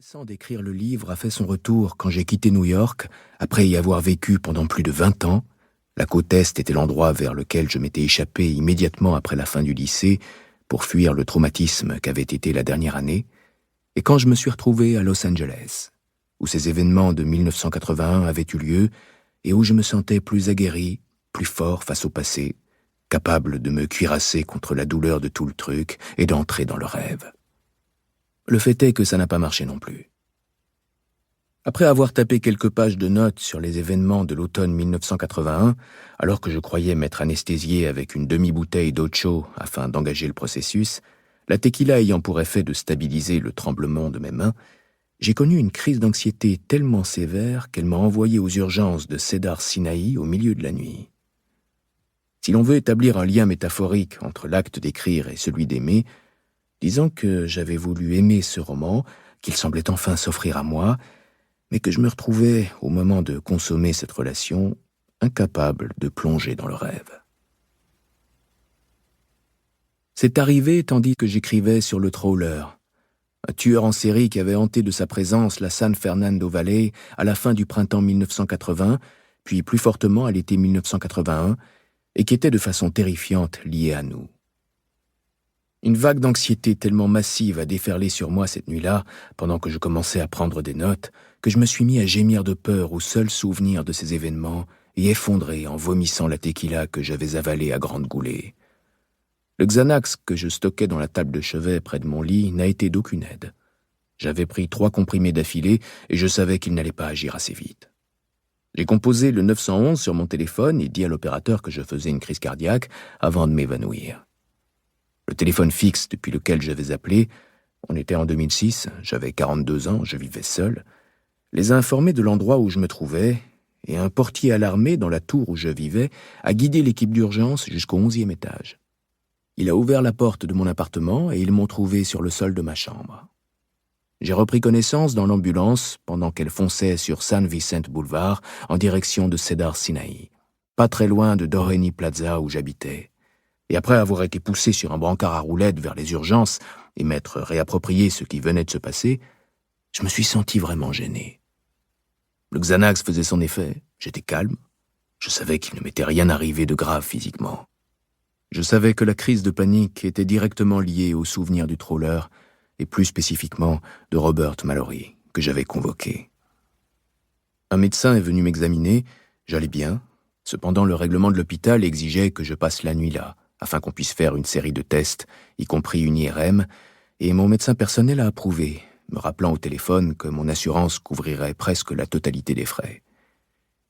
Sans d'écrire le livre a fait son retour quand j'ai quitté New York, après y avoir vécu pendant plus de 20 ans. La côte Est était l'endroit vers lequel je m'étais échappé immédiatement après la fin du lycée pour fuir le traumatisme qu'avait été la dernière année, et quand je me suis retrouvé à Los Angeles, où ces événements de 1981 avaient eu lieu et où je me sentais plus aguerri, plus fort face au passé, capable de me cuirasser contre la douleur de tout le truc et d'entrer dans le rêve. Le fait est que ça n'a pas marché non plus. Après avoir tapé quelques pages de notes sur les événements de l'automne 1981, alors que je croyais m'être anesthésié avec une demi-bouteille d'ocho afin d'engager le processus, la tequila ayant pour effet de stabiliser le tremblement de mes mains, j'ai connu une crise d'anxiété tellement sévère qu'elle m'a envoyé aux urgences de Cedars-Sinaï au milieu de la nuit. Si l'on veut établir un lien métaphorique entre l'acte d'écrire et celui d'aimer, disons que j'avais voulu aimer ce roman, qu'il semblait enfin s'offrir à moi, mais que je me retrouvais, au moment de consommer cette relation, incapable de plonger dans le rêve. C'est arrivé tandis que j'écrivais sur le Trawler, un tueur en série qui avait hanté de sa présence la San Fernando Valley à la fin du printemps 1980, puis plus fortement à l'été 1981, et qui était de façon terrifiante lié à nous. Une vague d'anxiété tellement massive a déferlé sur moi cette nuit-là, pendant que je commençais à prendre des notes, que je me suis mis à gémir de peur au seul souvenir de ces événements et effondré en vomissant la tequila que j'avais avalée à grandes goulées. Le Xanax que je stockais dans la table de chevet près de mon lit n'a été d'aucune aide. J'avais pris 3 comprimés d'affilée et je savais qu'il n'allait pas agir assez vite. J'ai composé le 911 sur mon téléphone et dit à l'opérateur que je faisais une crise cardiaque avant de m'évanouir. Le téléphone fixe depuis lequel j'avais appelé, on était en 2006, j'avais 42 ans, je vivais seul, les a informés de l'endroit où je me trouvais, et un portier alarmé dans la tour où je vivais a guidé l'équipe d'urgence jusqu'au 11e étage. Il a ouvert la porte de mon appartement et ils m'ont trouvé sur le sol de ma chambre. J'ai repris connaissance dans l'ambulance pendant qu'elle fonçait sur San Vicente Boulevard en direction de Cedars-Sinaï, pas très loin de Dorreny Plaza où j'habitais. Et après avoir été poussé sur un brancard à roulettes vers les urgences et m'être réapproprié ce qui venait de se passer, je me suis senti vraiment gêné. Le Xanax faisait son effet, j'étais calme, je savais qu'il ne m'était rien arrivé de grave physiquement. Je savais que la crise de panique était directement liée au souvenir du Trawler, et plus spécifiquement de Robert Mallory, que j'avais convoqué. Un médecin est venu m'examiner, j'allais bien, cependant le règlement de l'hôpital exigeait que je passe la nuit là, afin qu'on puisse faire une série de tests, y compris une IRM, et mon médecin personnel a approuvé, me rappelant au téléphone que mon assurance couvrirait presque la totalité des frais.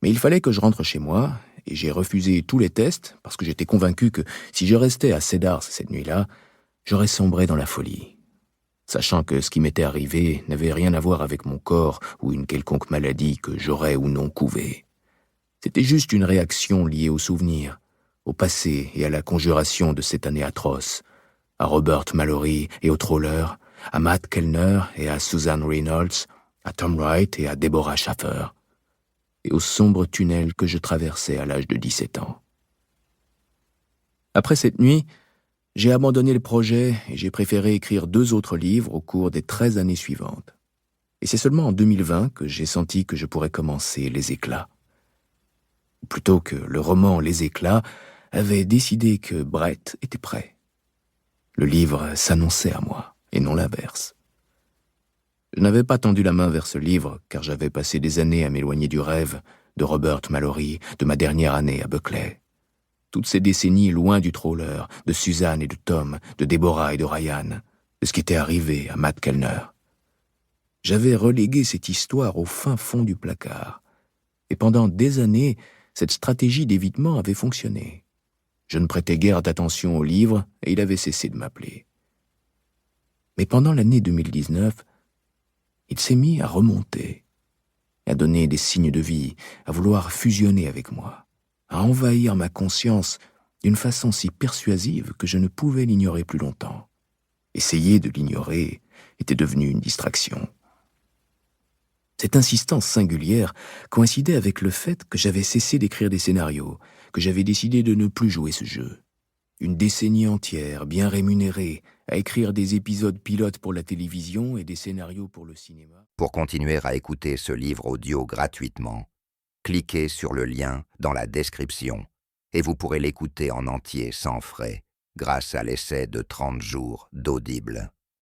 Mais il fallait que je rentre chez moi, et j'ai refusé tous les tests parce que j'étais convaincu que si je restais à Cedars cette nuit-là, j'aurais sombré dans la folie. Sachant que ce qui m'était arrivé n'avait rien à voir avec mon corps ou une quelconque maladie que j'aurais ou non couvée. C'était juste une réaction liée au souvenir, au passé et à la conjuration de cette année atroce, à Robert Mallory et au Trawler, à Matt Kellner et à Susan Reynolds, à Tom Wright et à Deborah Schaffer, et au sombre tunnel que je traversais à l'âge de 17 ans. Après cette nuit, j'ai abandonné le projet et j'ai préféré écrire 2 autres livres au cours des 13 années suivantes. Et c'est seulement en 2020 que j'ai senti que je pourrais commencer Les Éclats. Ou plutôt que le roman Les Éclats avait décidé que Brett était prêt. Le livre s'annonçait à moi, et non l'inverse. Je n'avais pas tendu la main vers ce livre, car j'avais passé des années à m'éloigner du rêve, de Robert Mallory, de ma dernière année à Buckley. Toutes ces décennies loin du Trawler, de Suzanne et de Tom, de Deborah et de Ryan, de ce qui était arrivé à Matt Kellner. J'avais relégué cette histoire au fin fond du placard, et pendant des années, cette stratégie d'évitement avait fonctionné. Je ne prêtais guère d'attention au livre et il avait cessé de m'appeler. Mais pendant l'année 2019, il s'est mis à remonter, à donner des signes de vie, à vouloir fusionner avec moi, à envahir ma conscience d'une façon si persuasive que je ne pouvais l'ignorer plus longtemps. Essayer de l'ignorer était devenu une distraction. Cette insistance singulière coïncidait avec le fait que j'avais cessé d'écrire des scénarios, que j'avais décidé de ne plus jouer ce jeu. Une décennie entière, bien rémunéré, à écrire des épisodes pilotes pour la télévision et des scénarios pour le cinéma. Pour continuer à écouter ce livre audio gratuitement, cliquez sur le lien dans la description et vous pourrez l'écouter en entier sans frais grâce à l'essai de 30 jours d'Audible.